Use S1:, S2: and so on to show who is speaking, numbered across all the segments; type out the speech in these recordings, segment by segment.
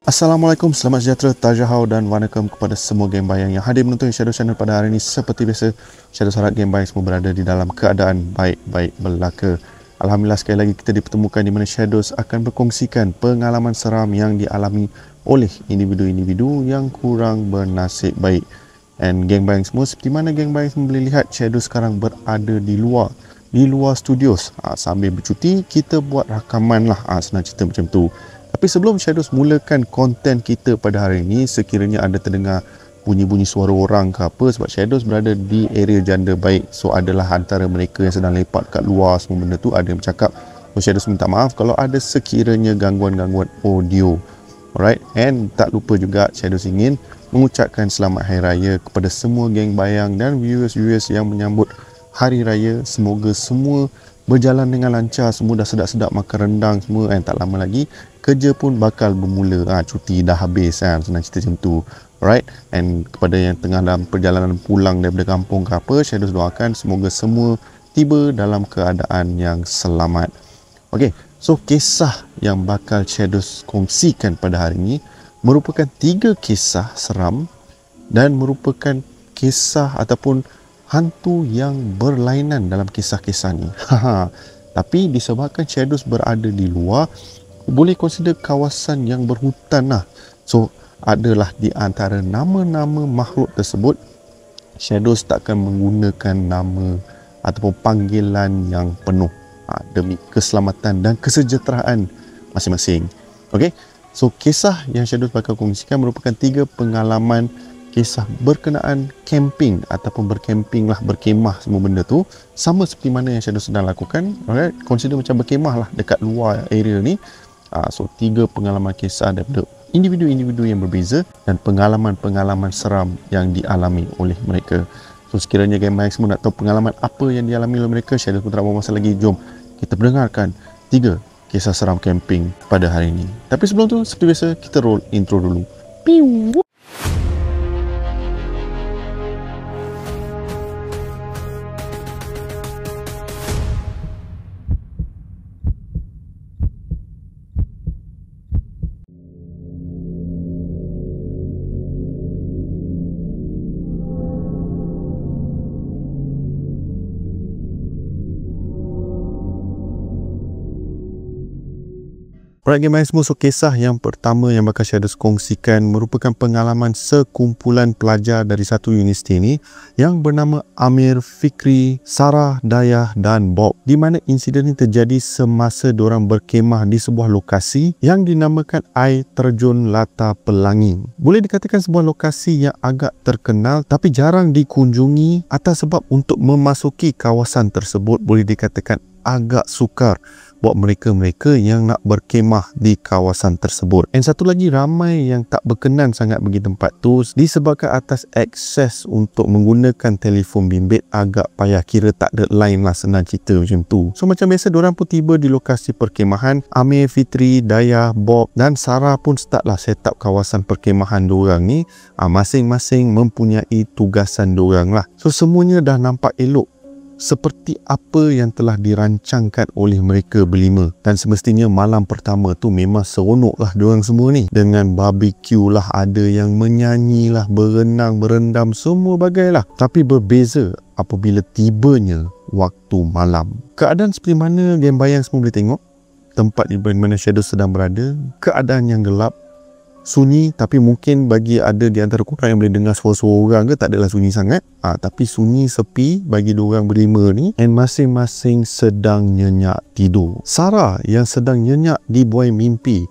S1: Assalamualaikum, selamat sejahtera, tajahau dan wanakam kepada semua game bayang yang hadir menonton Shadow Channel pada hari ini. Seperti biasa, Shadow harap game bayang semua berada di dalam keadaan baik-baik belaka. Alhamdulillah sekali lagi kita dipertemukan di mana Shadows akan berkongsikan pengalaman seram yang dialami oleh individu-individu yang kurang bernasib baik. And geng bayang semua, seperti mana geng bayang semua boleh lihat, Shadows sekarang berada di luar studios. Sambil bercuti, kita buat rakaman lah, senang cerita macam tu. Tapi sebelum Shadows mulakan konten kita pada hari ini, sekiranya anda terdengar bunyi-bunyi suara orang ke apa, sebab Shadows berada di area janda baik. So adalah antara mereka yang sedang lepak kat luar semua benda tu, ada yang bercakap. So Shadows minta maaf kalau ada sekiranya gangguan-gangguan audio. Alright, and tak lupa juga Shadows ingin mengucapkan selamat Hari Raya kepada semua geng bayang dan viewers-viewers yang menyambut Hari Raya. Semoga semua berjalan dengan lancar, semua dah sedap-sedap makan rendang semua, tak lama lagi kerja pun bakal bermula. Cuti dah habis kan, senang cerita macam tu. Alright, and kepada yang tengah dalam perjalanan pulang daripada kampung ke apa, Shadows doakan semoga semua tiba dalam keadaan yang selamat. Okay, so kisah yang bakal Shadows kongsikan pada hari ini merupakan 3 kisah seram dan merupakan kisah ataupun hantu yang berlainan dalam kisah-kisah ni. Tapi disebabkan Shadows berada di luar, boleh consider kawasan yang berhutan lah. So adalah di antara nama-nama makhluk tersebut, Shadows takkan menggunakan nama ataupun panggilan yang penuh demi keselamatan dan kesejahteraan masing-masing. Okay, so kisah yang Shadows bakal kongsikan merupakan 3 pengalaman kisah berkenaan camping ataupun berkemah semua benda tu, sama seperti mana yang Shadows sedang lakukan. Alright, consider macam berkemah lah dekat luar area ni. So 3 pengalaman kisah daripada individu-individu yang berbeza dan pengalaman-pengalaman seram yang dialami oleh mereka. So sekiranya game bayang semua nak tahu pengalaman apa yang dialami oleh mereka, Shadows pun tak buang masa lagi, jom kita mendengarkan 3 kisah seram camping pada hari ini. Tapi sebelum tu, seperti biasa, kita roll intro dulu. Piu. Alright game semua, so kisah yang pertama yang bakal Shadows kongsikan merupakan pengalaman sekumpulan pelajar dari satu universiti ni yang bernama Amir, Fikri, Sarah, Dayah dan Bob, di mana insiden ini terjadi semasa diorang berkemah di sebuah lokasi yang dinamakan Air Terjun Latar Pelangi. Boleh dikatakan sebuah lokasi yang agak terkenal tapi jarang dikunjungi atas sebab untuk memasuki kawasan tersebut boleh dikatakan agak sukar buat mereka-mereka yang nak berkemah di kawasan tersebut. Dan satu lagi, ramai yang tak berkenan sangat pergi tempat tu disebabkan atas akses untuk menggunakan telefon bimbit agak payah, kira tak ada line lah, senang cerita macam tu. So macam biasa, diorang pun tiba di lokasi perkemahan. Amir, Fitri, Dayah, Bob dan Sarah pun start lah set up kawasan perkemahan diorang ni. Masing-masing mempunyai tugasan diorang lah. So semuanya dah nampak elok seperti apa yang telah dirancangkan oleh mereka berlima. Dan semestinya malam pertama tu memang seronok lah diorang semua ni, dengan barbecue lah, ada yang menyanyi lah, berenang, berendam, semua bagai lah. Tapi berbeza apabila tibanya waktu malam. Keadaan seperti mana game bayang semua boleh tengok. Tempat di mana Shadows sedang berada, keadaan yang gelap, sunyi, tapi mungkin bagi ada di antara korang yang boleh dengar suara-suara orang ke, tak adalah sunyi sangat. Tapi sunyi sepi bagi diorang berlima ni, and masing-masing sedang nyenyak tidur. Sarah yang sedang nyenyak dibuai mimpi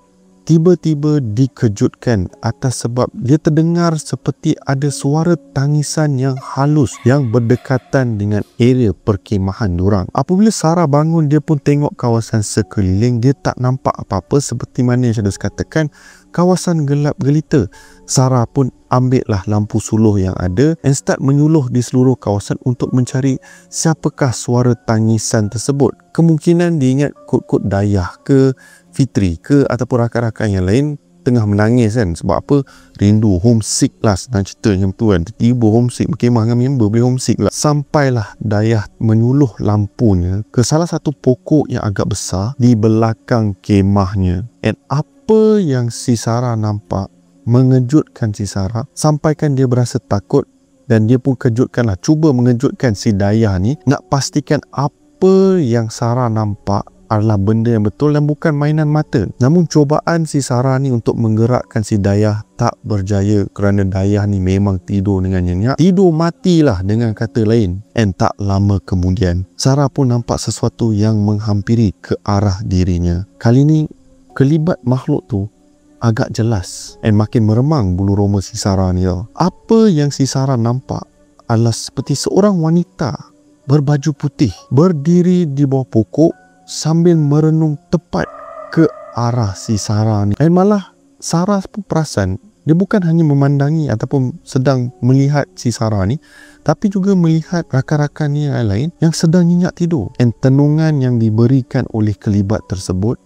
S1: tiba-tiba dikejutkan atas sebab dia terdengar seperti ada suara tangisan yang halus yang berdekatan dengan area perkemahan diorang. Apabila Sarah bangun, dia pun tengok kawasan sekeliling, dia tak nampak apa-apa. Seperti mana yang Shadows katakan, kawasan gelap gelita. Sarah pun ambil lah lampu suluh yang ada and start menyuluh di seluruh kawasan untuk mencari siapakah suara tangisan tersebut. Kemungkinan dia ingat kod-kod Dayah ke, Fitri ke, ataupun rakan-rakan yang lain. tengah menangis kan. Sebab apa? Rindu, homesick lah senang cerita macam tu kan. Tiba-tiba homesick, berkemah dengan member boleh homesick lah. Sampailah Dayah menyuluh lampunya ke salah satu pokok yang agak besar di belakang kemahnya. And apa yang si Sarah nampak mengejutkan si Sarah, sampaikan dia berasa takut. Dan dia pun kejutkanlah, cuba mengejutkan si Dayah ni, nak pastikan apa yang Sarah nampak adalah benda yang betul dan bukan mainan mata. Namun cubaan si Sarah ni untuk menggerakkan si Dayah tak berjaya, kerana Dayah ni memang tidur dengan nyenyak. Tidur matilah dengan kata lain. And tak lama kemudian, Sarah pun nampak sesuatu yang menghampiri ke arah dirinya. Kali ni, kelibat makhluk tu agak jelas and makin meremang bulu roma si Sarah ni tau. Apa yang si Sarah nampak adalah seperti seorang wanita berbaju putih berdiri di bawah pokok sambil merenung tepat ke arah si Sarah ni. Dan malah Sarah pun perasan dia bukan hanya memandangi ataupun sedang melihat si Sarah ni, tapi juga melihat rakan-rakannya yang lain yang sedang nyenyak tidur. Dan tenungan yang diberikan oleh kelibat tersebut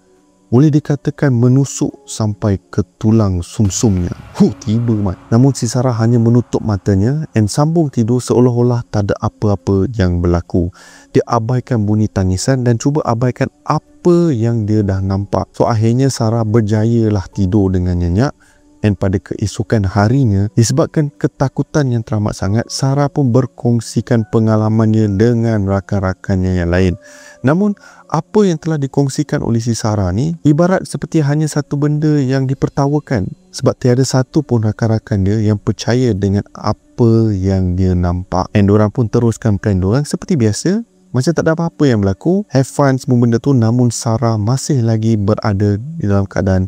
S1: boleh dikatakan menusuk sampai ke tulang sumsumnya. Tiba mat. Namun si Sarah hanya menutup matanya dan sambung tidur seolah-olah tak ada apa-apa yang berlaku. Dia abaikan bunyi tangisan dan cuba abaikan apa yang dia dah nampak. So akhirnya Sarah berjayalah tidur dengan nyenyak. Dan pada keesokan harinya, disebabkan ketakutan yang teramat sangat, Sarah pun berkongsikan pengalamannya dengan rakan-rakannya yang lain. Namun, apa yang telah dikongsikan oleh si Sarah ni ibarat seperti hanya satu benda yang dipertawakan. Sebab tiada satu pun rakan-rakan dia yang percaya dengan apa yang dia nampak. Dan diorang pun teruskan plan diorang seperti biasa. Macam tak ada apa-apa yang berlaku. Have fun semua benda tu. Namun Sarah masih lagi berada di dalam keadaan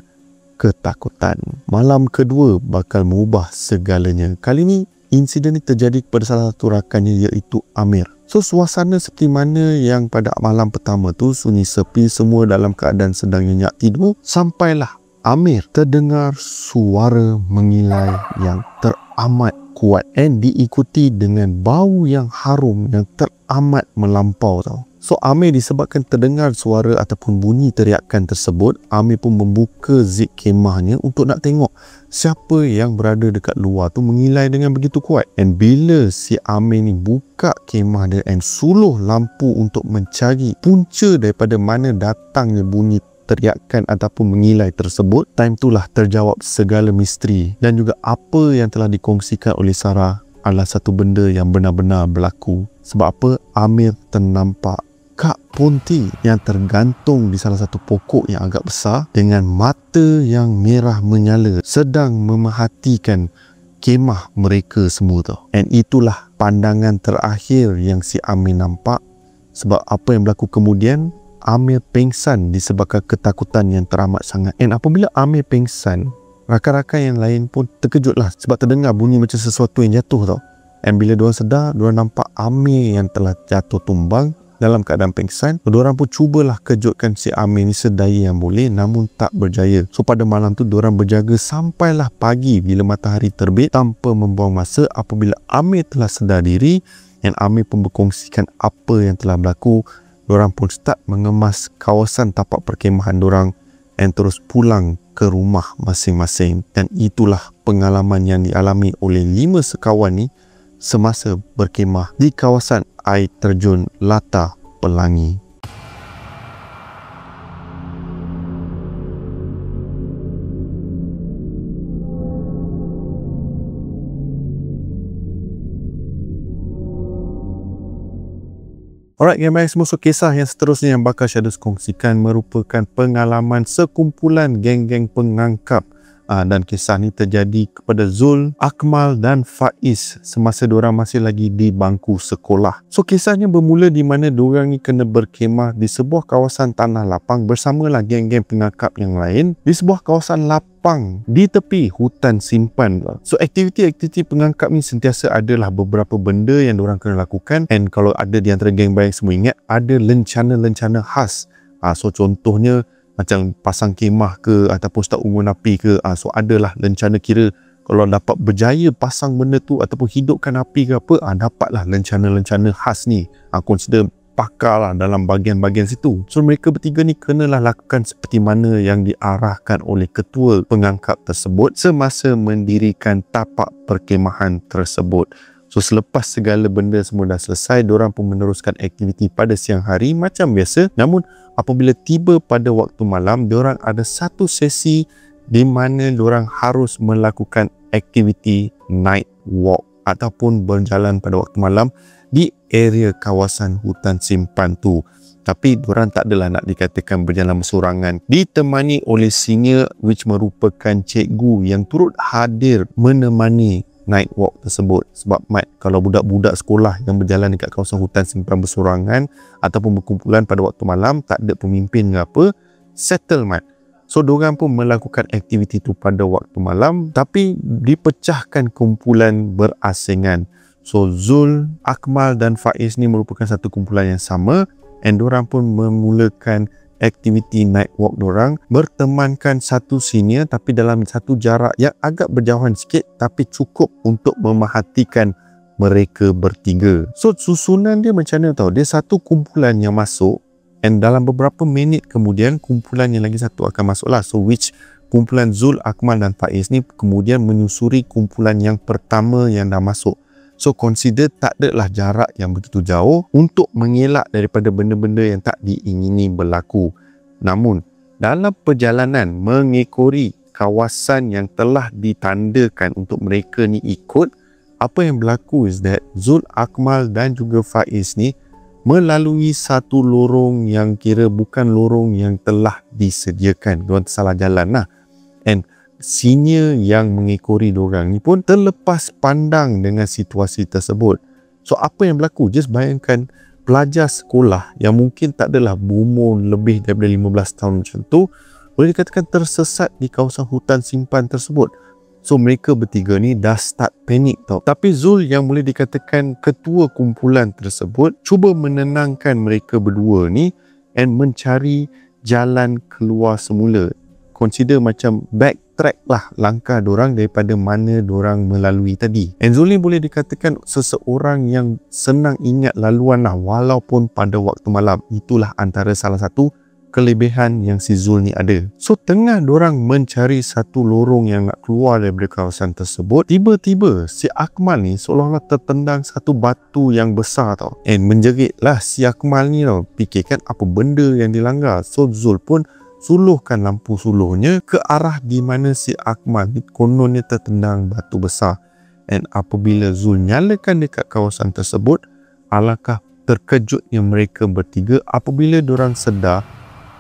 S1: ketakutan. Malam kedua bakal mengubah segalanya. Kali ni insiden ni terjadi kepada salah satu rakannya, iaitu Amir. So suasana seperti mana yang pada malam pertama tu sunyi sepi, semua dalam keadaan sedang nyenyak tidur, sampailah Amir terdengar suara mengilai yang teramat kuat dan diikuti dengan bau yang harum yang teramat melampau tau. So Amir disebabkan terdengar suara ataupun bunyi teriakan tersebut, Amir pun membuka zip kemahnya untuk nak tengok siapa yang berada dekat luar tu mengilai dengan begitu kuat. Dan bila si Amir ni buka kemah dia dan suluh lampu untuk mencari punca daripada mana datangnya bunyi teriakan ataupun mengilai tersebut, time itulah terjawab segala misteri. Dan juga apa yang telah dikongsikan oleh Sarah adalah satu benda yang benar-benar berlaku. Sebab apa? Amir ternampak Kak Ponti yang tergantung di salah satu pokok yang agak besar dengan mata yang merah menyala sedang memerhatikan kemah mereka semua tu. And itulah pandangan terakhir yang si Amir nampak. Sebab apa yang berlaku kemudian, Amir pengsan disebabkan ketakutan yang teramat sangat. And apabila Amir pengsan, rakan-rakan yang lain pun terkejutlah sebab terdengar bunyi macam sesuatu yang jatuh tau. And bila diorang sedar, diorang nampak Amir yang telah jatuh tumbang dalam keadaan pengsan. Diorang pun cubalah kejutkan si Amir ni sedaya yang boleh, namun tak berjaya. So pada malam tu diorang berjaga sampailah pagi bila matahari terbit tanpa membuang masa. Apabila Amir telah sedar diri dan Amir pun berkongsikan apa yang telah berlaku, diorang pun start mengemas kawasan tapak perkemahan diorang dan terus pulang ke rumah masing-masing. Dan itulah pengalaman yang dialami oleh 5 sekawan ni semasa berkemah di kawasan air terjun Latah Pelangi. Alright gamers, musuh kisah yang seterusnya yang bakal Shadows kongsikan merupakan pengalaman sekumpulan geng-geng pengangkap. Dan kisah ni terjadi kepada Zul, Akmal dan Faiz semasa diorang masih lagi di bangku sekolah. So kisahnya bermula di mana diorang ni kena berkemah di sebuah kawasan tanah lapang bersamalah geng-geng pengangkap yang lain di sebuah kawasan lapang di tepi hutan simpan. So aktiviti-aktiviti pengangkap ni sentiasa adalah beberapa benda yang diorang kena lakukan. And kalau ada di antara geng bayang semua ingat, ada lencana-lencana khas. So contohnya macam pasang kemah ke ataupun start unggun api ke. So adalah lencana, kira kalau dapat berjaya pasang benda tu ataupun hidupkan api ke apa, dapatlah lencana-lencana khas ni. Consider pakar lah dalam bahagian-bahagian situ. So mereka bertiga ni kenalah lakukan seperti mana yang diarahkan oleh ketua pengangkap tersebut semasa mendirikan tapak perkemahan tersebut. So selepas segala benda semua dah selesai, diorang pun meneruskan aktiviti pada siang hari macam biasa. Namun apabila tiba pada waktu malam, diorang ada satu sesi di mana diorang harus melakukan aktiviti night walk ataupun berjalan pada waktu malam di area kawasan hutan simpan tu. Tapi diorang tak adalah nak dikatakan berjalan bersorangan. Ditemani oleh senior which merupakan cikgu yang turut hadir menemani night walk tersebut. Sebab Mat, kalau budak-budak sekolah yang berjalan dekat kawasan hutan simpan bersorangan ataupun berkumpulan pada waktu malam, tak ada pemimpin ke apa, settle Mat. So diorang pun melakukan aktiviti tu pada waktu malam, tapi dipecahkan kumpulan berasingan. So Zul, Akmal dan Faiz ni merupakan satu kumpulan yang sama, and diorang pun memulakan aktiviti night walk diorang bertemankan satu senior tapi dalam satu jarak yang agak berjauhan sikit tapi cukup untuk memerhatikan mereka bertiga. So susunan dia macam mana tau, dia satu kumpulan yang masuk, and dalam beberapa minit kemudian kumpulan yang lagi satu akan masuk lah. So which kumpulan Zul, Akmal dan Faiz ni kemudian menyusuri kumpulan yang pertama yang dah masuk. So consider tak adalah jarak yang begitu jauh untuk mengelak daripada benda-benda yang tak diingini berlaku. Namun dalam perjalanan mengekori kawasan yang telah ditandakan untuk mereka ni ikut, apa yang berlaku is that Zul, Akmal dan juga Faiz ni melalui satu lorong yang kira bukan lorong yang telah disediakan. Diorang tersalah jalan lah. And senior yang mengekori diorang ni pun terlepas pandang dengan situasi tersebut. So apa yang berlaku? Just bayangkan pelajar sekolah yang mungkin tak adalah berumur lebih daripada 15 tahun macam tu, boleh dikatakan tersesat di kawasan hutan simpan tersebut. So mereka bertiga ni dah start panik tau. Tapi Zul yang boleh dikatakan ketua kumpulan tersebut cuba menenangkan mereka berdua ni and mencari jalan keluar semula. Consider macam backtrack lah langkah dorang daripada mana dorang melalui tadi. And Zul ni boleh dikatakan seseorang yang senang ingat laluan lah walaupun pada waktu malam. Itulah antara salah satu kelebihan yang si Zul ni ada. So tengah dorang mencari satu lorong yang nak keluar daripada kawasan tersebut, tiba-tiba si Akmal ni seolah-olah tertendang satu batu yang besar tau. And menjeritlah si Akmal ni tau, fikirkan apa benda yang dilanggar. So Zul pun suluhkan lampu suluhnya ke arah di mana si Akmal ni kononnya tertendang batu besar. And apabila Zul nyalakan dekat kawasan tersebut, alangkah terkejutnya mereka bertiga apabila dorang sedar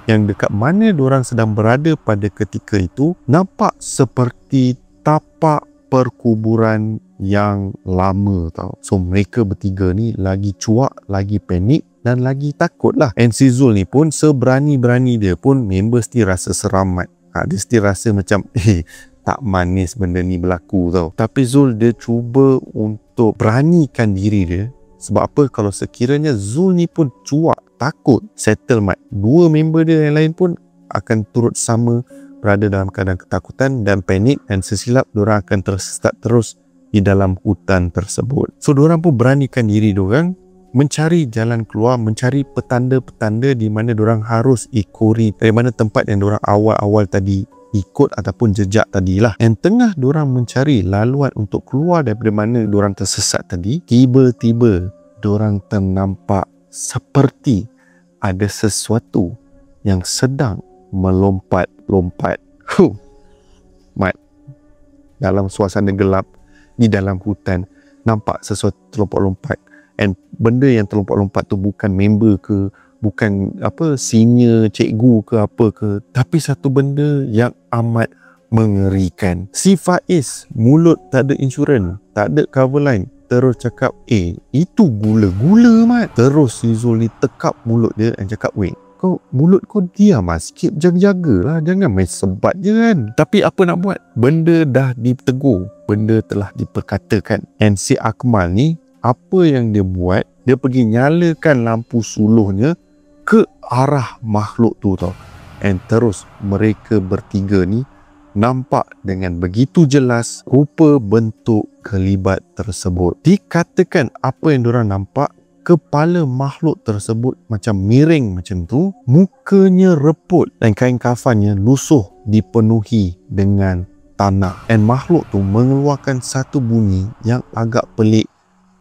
S1: yang dekat mana dorang sedang berada pada ketika itu nampak seperti tapak perkuburan yang lama tau. So mereka bertiga ni lagi cuak, lagi panik dan lagi takut lah. And si Zul ni pun seberani-berani dia pun member mesti rasa seramat. Dia mesti rasa macam tak manis benda ni berlaku tau. Tapi Zul dia cuba untuk beranikan diri dia. Sebab apa? Kalau sekiranya Zul ni pun cuak, takut, settlement, dua member dia yang lain pun akan turut sama berada dalam keadaan ketakutan dan panik, dan sesilap diorang akan tersesat terus di dalam hutan tersebut. So diorang pun beranikan diri diorang mencari jalan keluar, mencari petanda-petanda di mana diorang harus ikori dari mana tempat yang diorang awal-awal tadi ikut ataupun jejak tadilah. Dan tengah diorang mencari laluan untuk keluar daripada mana diorang tersesat tadi, tiba-tiba diorang ternampak seperti ada sesuatu yang sedang melompat-lompat. Mat, dalam suasana gelap di dalam hutan nampak sesuatu terlompat-lompat. And benda yang terlompat-lompat tu bukan member ke, bukan apa senior cikgu ke apa ke, tapi satu benda yang amat mengerikan. Si Faiz mulut tak ada insurans, tak ada cover line, terus cakap itu gula-gula Mat. Terus si Zul ni tekap mulut dia dan cakap, kau mulut kau diam lah sikit, jaga-jagalah, jangan main sebat je kan. Tapi apa nak buat, benda dah ditegur, benda telah diperkatakan. And si Akmal ni apa yang dia buat, dia pergi nyalakan lampu suluhnya ke arah makhluk tu tau. And terus mereka bertiga ni nampak dengan begitu jelas rupa bentuk kelibat tersebut. Dikatakan apa yang diorang nampak kepala makhluk tersebut macam miring macam tu, mukanya reput dan kain kafannya lusuh dipenuhi dengan tanah. And makhluk tu mengeluarkan satu bunyi yang agak pelik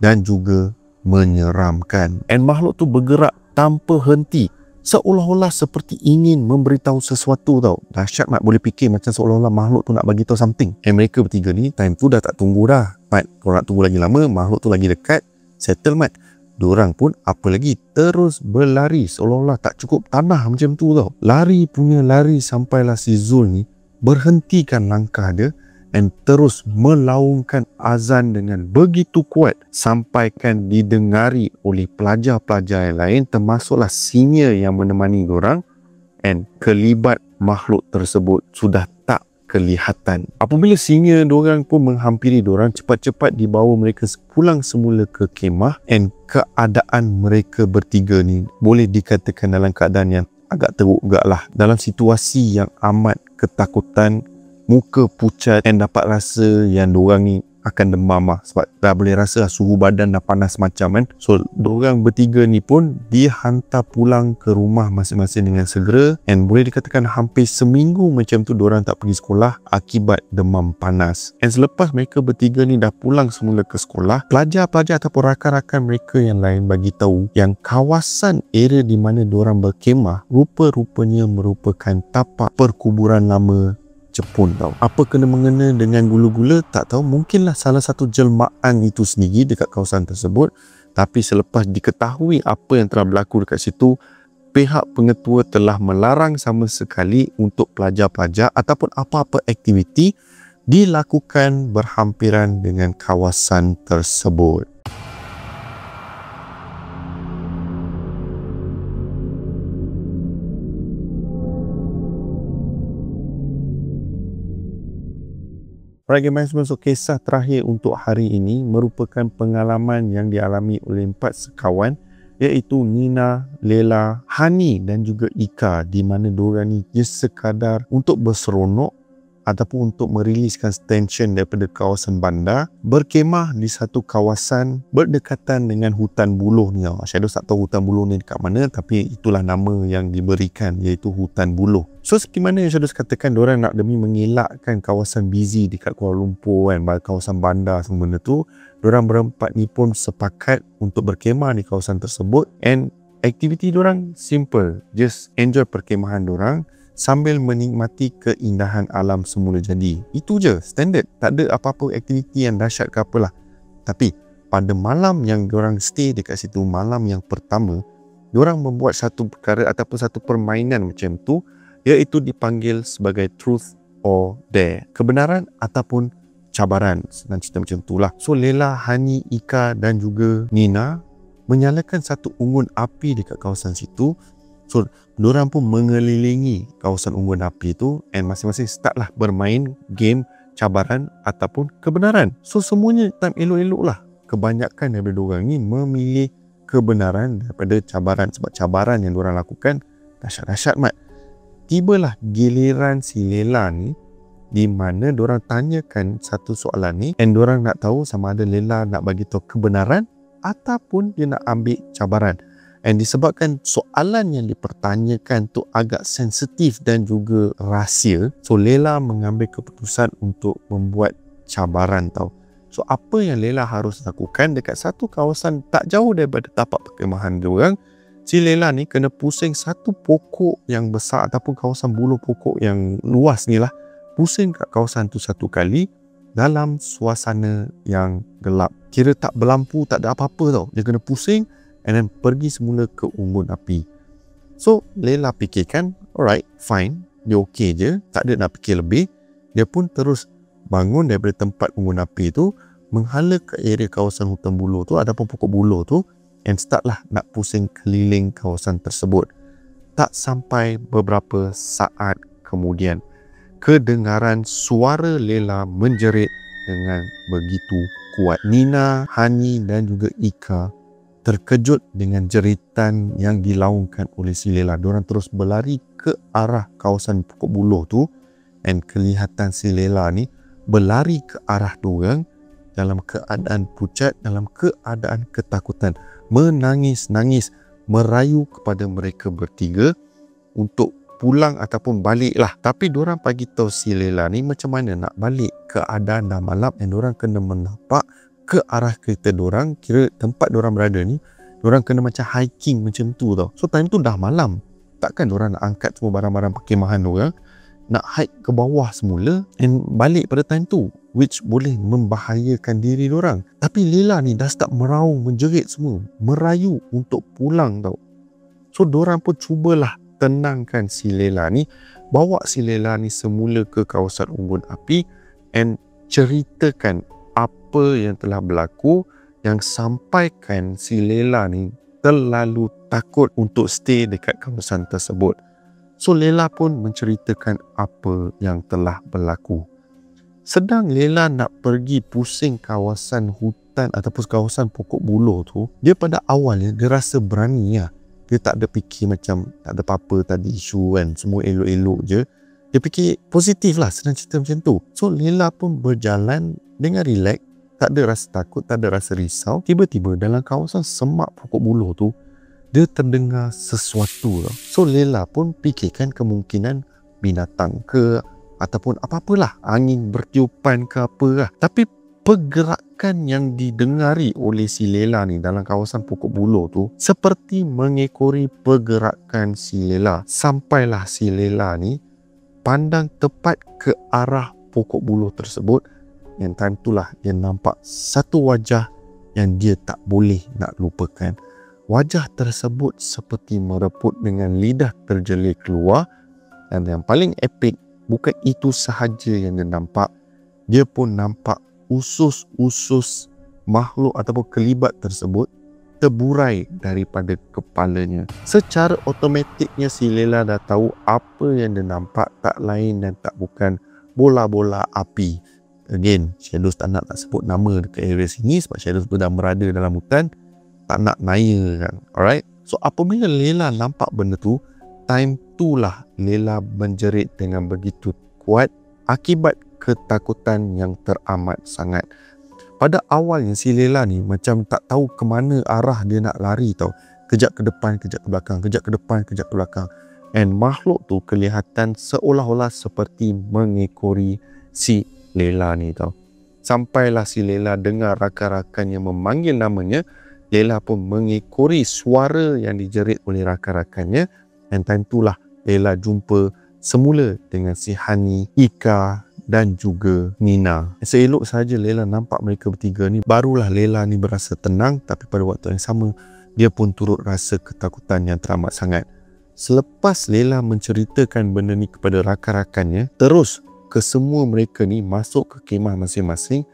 S1: dan juga menyeramkan. And makhluk tu bergerak tanpa henti, seolah-olah seperti ingin memberitahu sesuatu tau. Dahsyat mat, boleh fikir macam seolah-olah makhluk tu nak bagi tahu something. And mereka bertiga ni time tu dah tak tunggu dah. Mat, kalau nak tunggu lagi lama, makhluk tu lagi dekat, settle mat. Diorang pun apa lagi terus berlari seolah-olah tak cukup tanah macam tu tau. Lari punya lari sampailah si Zul ni berhentikan langkah dia dan terus melaungkan azan dengan begitu kuat sampaikan didengari oleh pelajar-pelajar yang lain, termasuklah senior yang menemani diorang, and kelibat makhluk tersebut sudah tak kelihatan. Apabila senior diorang pun menghampiri diorang, cepat-cepat dibawa mereka pulang semula ke kemah, and keadaan mereka bertiga ni boleh dikatakan dalam keadaan yang agak teruk gak lah, dalam situasi yang amat ketakutan, muka pucat, dan dapat rasa yang diorang ni akan demam lah, sebab dah boleh rasa suhu badan dah panas macam kan. So diorang bertiga ni pun dihantar pulang ke rumah masing-masing dengan segera, and boleh dikatakan hampir seminggu macam tu diorang tak pergi sekolah akibat demam panas. And selepas mereka bertiga ni dah pulang semula ke sekolah, pelajar-pelajar ataupun rakan-rakan mereka yang lain bagi tahu yang kawasan area di mana diorang berkemah rupa-rupanya merupakan tapak perkuburan lama Jepun tau. Apa kena-mengena dengan gula-gula tak tahu, mungkinlah salah satu jelmaan itu sendiri dekat kawasan tersebut. Tapi selepas diketahui apa yang telah berlaku dekat situ, pihak pengetua telah melarang sama sekali untuk pelajar-pelajar ataupun apa-apa aktiviti dilakukan berhampiran dengan kawasan tersebut. Alright gamers, so kisah terakhir untuk hari ini merupakan pengalaman yang dialami oleh 4 sekawan, iaitu Nina, Lela, Hani dan juga Ika, di mana diorang ni just sekadar untuk berseronok ataupun untuk meriliskan tension daripada kawasan bandar, berkemah di satu kawasan berdekatan dengan hutan buluh ni. Shadow tak tahu hutan buluh ni dekat mana, tapi itulah nama yang diberikan, iaitu hutan buluh. So seperti mana yang Shadow katakan, diorang nak demi mengelakkan kawasan busy dekat Kuala Lumpur kan, kawasan bandar semua benda tu, diorang berempat ni pun sepakat untuk berkemah di kawasan tersebut. And aktiviti diorang simple, just enjoy perkemahan diorang sambil menikmati keindahan alam semula jadi. Itu je, standard. Tak ada apa-apa aktiviti yang dahsyat ke apalah. Tapi pada malam yang diorang stay dekat situ, malam yang pertama, diorang membuat satu perkara ataupun satu permainan macam tu, iaitu dipanggil sebagai truth or dare. Kebenaran ataupun cabaran. Senang cerita macam tu lah. So Lela, Hani, Ika dan juga Nina menyalakan satu unggun api dekat kawasan situ. So diorang pun mengelilingi kawasan unggun api tu, and masing-masing start lah bermain game cabaran ataupun kebenaran. So semuanya time elok-elok lah. Kebanyakan daripada diorang ni memilih kebenaran daripada cabaran, sebab cabaran yang diorang lakukan dahsyat-dahsyat mat. Tibalah giliran si Lela ni, di mana diorang tanyakan satu soalan ni, and diorang nak tahu sama ada Lela nak bagi tahu kebenaran ataupun dia nak ambil cabaran. And disebabkan soalan yang dipertanyakan tu agak sensitif dan juga rahsia, so Lela mengambil keputusan untuk membuat cabaran tau. So apa yang Lela harus lakukan dekat satu kawasan tak jauh daripada tapak perkemahan diorang, si Lela ni kena pusing satu pokok yang besar ataupun kawasan buluh pokok yang luas ni lah. Pusing kat kawasan tu satu kali dalam suasana yang gelap. Kira tak berlampu, tak ada apa-apa tau. Dia kena pusing and then pergi semula ke unggun api. So Lela fikirkan, alright, fine, dia okey je, tak ada nak fikir lebih. Dia pun terus bangun daripada tempat unggun api tu, menghala ke area kawasan hutan buluh tu, ataupun pokok buluh tu, and start lah nak pusing keliling kawasan tersebut. Tak sampai beberapa saat kemudian, kedengaran suara Lela menjerit dengan begitu kuat. Nina, Hani dan juga Ika terkejut dengan jeritan yang dilaungkan oleh si Lela. Diorang terus berlari ke arah kawasan pokok buluh tu, dan kelihatan si Lela ni berlari ke arah diorang dalam keadaan pucat, dalam keadaan ketakutan, menangis-nangis, merayu kepada mereka bertiga untuk pulang ataupun balik lah. Tapi diorang bagi tahu si Lela ni macam mana nak balik, keadaan dah malam dan diorang kena menapak ke arah kereta diorang. Kira tempat diorang berada ni, diorang kena macam hiking macam tu tau. So time tu dah malam, takkan diorang nak angkat semua barang-barang perkemahan diorang, nak hike ke bawah semula and balik pada time tu, which boleh membahayakan diri diorang. Tapi Lela ni dah start meraung, menjerit semua, merayu untuk pulang tau. So diorang pun cubalah tenangkan si Lela ni, bawa si Lela ni semula ke kawasan unggun api and ceritakan apa yang telah berlaku, yang sampaikan si Lela ni terlalu takut untuk stay dekat kawasan tersebut. So Lela pun menceritakan apa yang telah berlaku. Sedang Lela nak pergi pusing kawasan hutan ataupun kawasan pokok buluh tu, dia pada awalnya dia rasa berani lah. Dia tak ada fikir macam tak ada apa-apa tadi isu kan, semua elok-elok je. Dia fikir positif lah, senang cerita macam tu. So Lela pun berjalan dengan relax, tak ada rasa takut, tak ada rasa risau. Tiba-tiba dalam kawasan semak pokok buluh tu, dia terdengar sesuatu lah. So Lela pun fikirkan kemungkinan binatang ke ataupun apa-apalah, angin bertiupan ke apa lah. Tapi pergerakan yang didengari oleh si Lela ni dalam kawasan pokok buluh tu seperti mengekori pergerakan si Lela. Sampailah si Lela ni pandang tepat ke arah pokok buluh tersebut. Yang time itulah dia nampak satu wajah yang dia tak boleh nak lupakan. Wajah tersebut seperti mereput dengan lidah terjelir keluar. Dan yang paling epik, bukan itu sahaja yang dia nampak. Dia pun nampak usus-usus makhluk ataupun kelibat tersebut terburai daripada kepalanya. Secara automatiknya si Lela dah tahu apa yang dia nampak tak lain dan tak bukan bola-bola api. Again, Shadows tak nak sebut nama dekat area sini sebab Shadows sedang berada dalam hutan, tak nak naya kan. Alright. So apabila Lela nampak benda tu, time itulah Lela menjerit dengan begitu kuat akibat ketakutan yang teramat sangat. Pada awalnya si Lela ni macam tak tahu ke mana arah dia nak lari tau. Kejap ke depan, kejap ke belakang, kejap ke depan, kejap ke belakang. And makhluk tu kelihatan seolah-olah seperti mengekori si Lela ni tau. Sampailah si Lela dengar rakan-rakannya memanggil namanya, Lela pun mengekori suara yang dijerit oleh rakan-rakannya. Dan time itulah Lela jumpa semula dengan si Hani, Ika dan juga Nina. Seelok sahaja Lela nampak mereka bertiga ni, barulah Lela ni berasa tenang. Tapi pada waktu yang sama, dia pun turut rasa ketakutan yang teramat sangat. Selepas Lela menceritakan benda ni kepada rakan-rakannya, terus kesemua mereka ni masuk ke kemah masing-masing,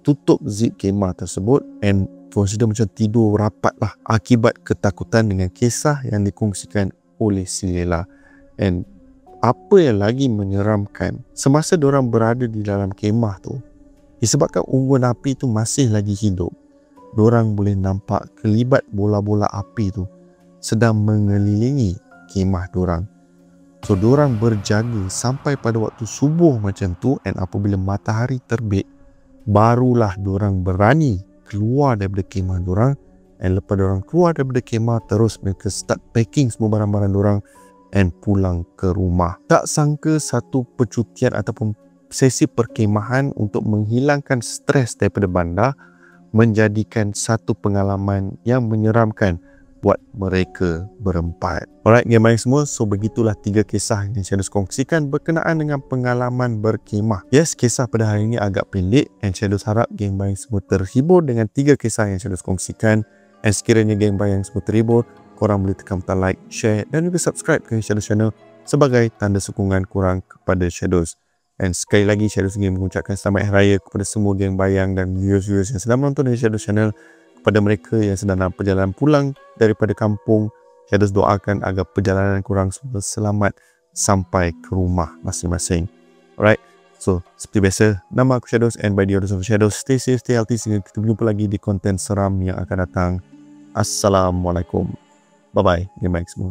S1: tutup zip kemah tersebut and consider macam tidur rapat lah akibat ketakutan dengan kisah yang dikongsikan oleh si Lela. And apa yang lagi menyeramkan, semasa diorang berada di dalam kemah tu, disebabkan unggun api tu masih lagi hidup, diorang boleh nampak kelibat bola-bola api tu sedang mengelilingi kemah diorang. So diorang berjaga sampai pada waktu subuh macam tu, and apabila matahari terbit, barulah diorang berani keluar daripada kemah diorang. And lepas diorang keluar daripada kemah, terus mereka start packing semua barang-barang diorang and pulang ke rumah. Tak sangka satu percutian ataupun sesi perkemahan untuk menghilangkan stres daripada bandar menjadikan satu pengalaman yang menyeramkan buat mereka berempat. Alright, game baik semua. So begitulah 3 kisah yang Shadows kongsikan berkenaan dengan pengalaman berkemah. Yes, kisah pada hari ini agak pendek and Shadows harap game baik semua terhibur dengan 3 kisah yang Shadows kongsikan. And sekiranya game baik yang semua terhibur, korang boleh tekan butang like, share dan juga subscribe ke Shadows channel sebagai tanda sokongan korang kepada Shadows. And sekali lagi Shadows ingin mengucapkan selamat hari raya kepada semua geng bayang dan viewers yang sedang menonton dari Shadows channel. Kepada mereka yang sedang dalam perjalanan pulang daripada kampung, Shadows doakan agar perjalanan korang semua selamat sampai ke rumah masing-masing. Alright, so seperti biasa, nama aku Shadows and by the orders of Shadows, stay safe, stay healthy sehingga kita berjumpa lagi di konten seram yang akan datang. Assalamualaikum. Bye-bye, game baik semua.